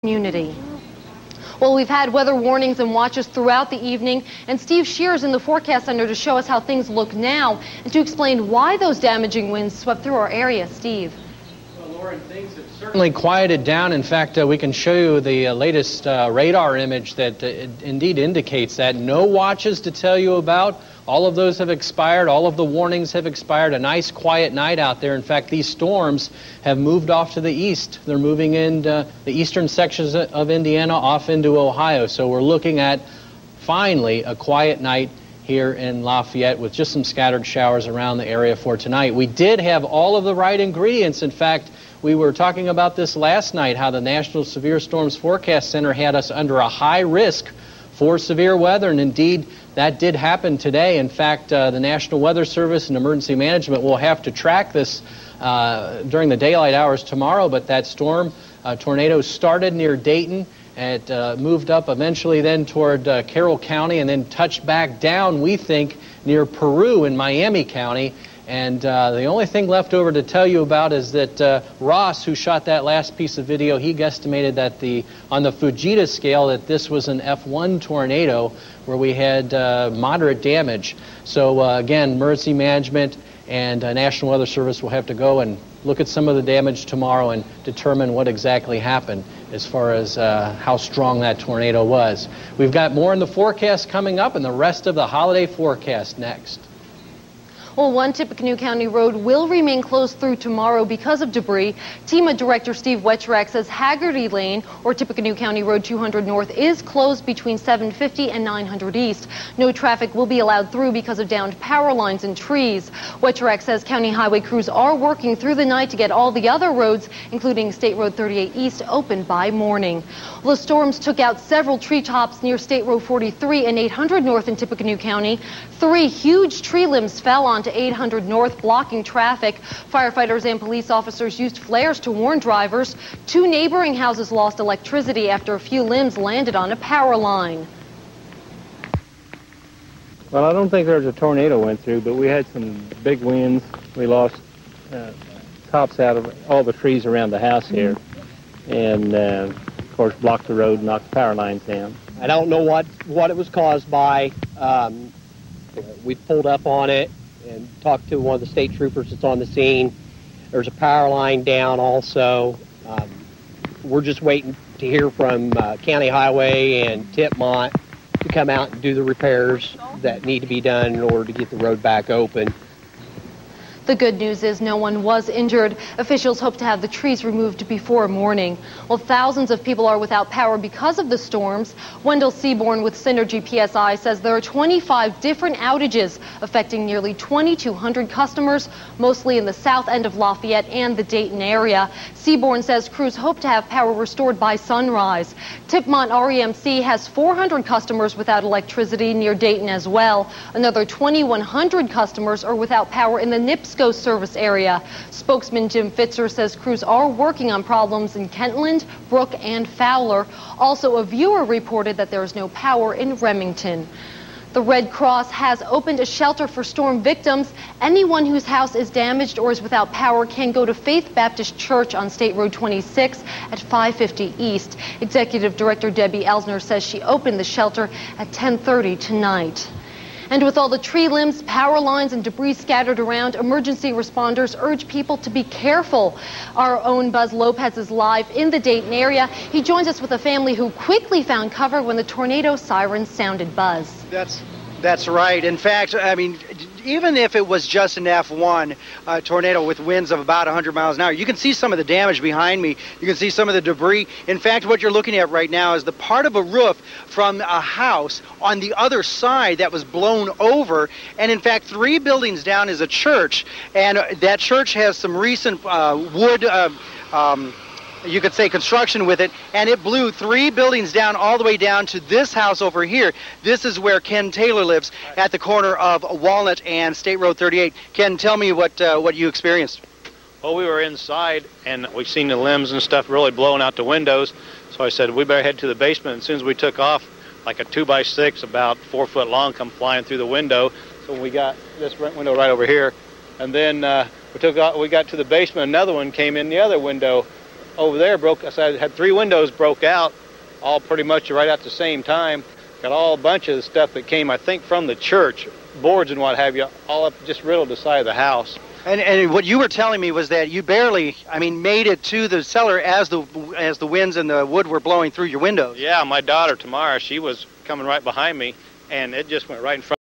community. Well, we've had weather warnings and watches throughout the evening, and Steve Shear is in the forecast center to show us how things look now and to explain why those damaging winds swept through our area. Steve. Well, Lauren, things have certainly quieted down. In fact, we can show you the latest radar image that indeed indicates that. No watches to tell you about. All of those have expired. All of the warnings have expired. A nice quiet night out there. In fact, these storms have moved off to the east. They're moving into the eastern sections of Indiana off into Ohio. So we're looking at, finally, a quiet night here in Lafayette with just some scattered showers around the area for tonight. We did have all of the right ingredients. In fact, we were talking about this last night, how the National Severe Storms Forecast Center had us under a high risk for severe weather, and indeed that did happen today. In fact, the National Weather Service and Emergency Management will have to track this during the daylight hours tomorrow, but that storm tornado started near Dayton. It moved up eventually then toward Carroll County and then touched back down, we think, near Peru in Miami County. And the only thing left over to tell you about is that Ross, who shot that last piece of video, he guesstimated that on the Fujita scale that this was an F1 tornado where we had moderate damage. So again, emergency management and National Weather Service will have to go and look at some of the damage tomorrow and determine what exactly happened as far as how strong that tornado was. We've got more in the forecast coming up and the rest of the holiday forecast next. Well, one Tippecanoe County road will remain closed through tomorrow because of debris. TEMA Director Steve Wetchrak says Haggerty Lane, or Tippecanoe County Road 200 North, is closed between 750 and 900 East. No traffic will be allowed through because of downed power lines and trees. Wetchrak says county highway crews are working through the night to get all the other roads, including State Road 38 East, open by morning. Well, the storms took out several tree tops near State Road 43 and 800 North in Tippecanoe County. 3 huge tree limbs fell onto 800 North, blocking traffic. Firefighters and police officers used flares to warn drivers. 2 neighboring houses lost electricity after a few limbs landed on a power line. Well, I don't think there's a tornado went through, but we had some big winds. We lost tops out of all the trees around the house here, and of course blocked the road, knocked the power lines down. I don't know what it was caused by. We pulled up on it and talked to one of the state troopers that's on the scene. There's a power line down also. We're just waiting to hear from County Highway and Tipmont to come out and do the repairs that need to be done in order to get the road back open. The good news is no one was injured. Officials hope to have the trees removed before morning. Well, thousands of people are without power because of the storms. Wendell Seaborn with Synergy PSI says there are 25 different outages affecting nearly 2,200 customers, mostly in the south end of Lafayette and the Dayton area. Seaborn says crews hope to have power restored by sunrise. Tipmont REMC has 400 customers without electricity near Dayton as well. Another 2,100 customers are without power in the NIPSCO service area. Spokesman Jim Fitzer says crews are working on problems in Kentland, Brook, and Fowler. Also, a viewer reported that there is no power in Remington. The Red Cross has opened a shelter for storm victims. Anyone whose house is damaged or is without power can go to Faith Baptist Church on State Road 26 at 550 East. Executive Director Debbie Elsner says she opened the shelter at 10:30 tonight. And with all the tree limbs, power lines, and debris scattered around, emergency responders urge people to be careful. Our own Buzz Lopez is live in the Dayton area. He joins us with a family who quickly found cover when the tornado sirens sounded. Buzz. That's right. In fact, I mean, even if it was just an F1 tornado with winds of about 100 miles an hour, you can see some of the damage behind me. You can see some of the debris. In fact, what you're looking at right now is the part of a roof from a house on the other side that was blown over. And in fact, 3 buildings down is a church, and that church has some recent wood you could say construction with it, and it blew 3 buildings down all the way down to this house over here. This is where Ken Taylor lives at the corner of Walnut and State Road 38. Ken, tell me what you experienced. Well, we were inside and we seen the limbs and stuff really blowing out the windows, so I said we better head to the basement. And as soon as we took off, like a 2x6 about 4 foot long come flying through the window. So we got this window right over here, and then we got to the basement. Another one came in the other window over there broke. I said I had 3 windows broke out, all pretty much right at the same time. Got all a bunch of the stuff that came, I think, from the church, boards and what have you, all up just riddled the side of the house. And what you were telling me was that you barely, made it to the cellar as the winds and the wood were blowing through your windows. Yeah, my daughter Tamara, she was coming right behind me, and it just went right in front.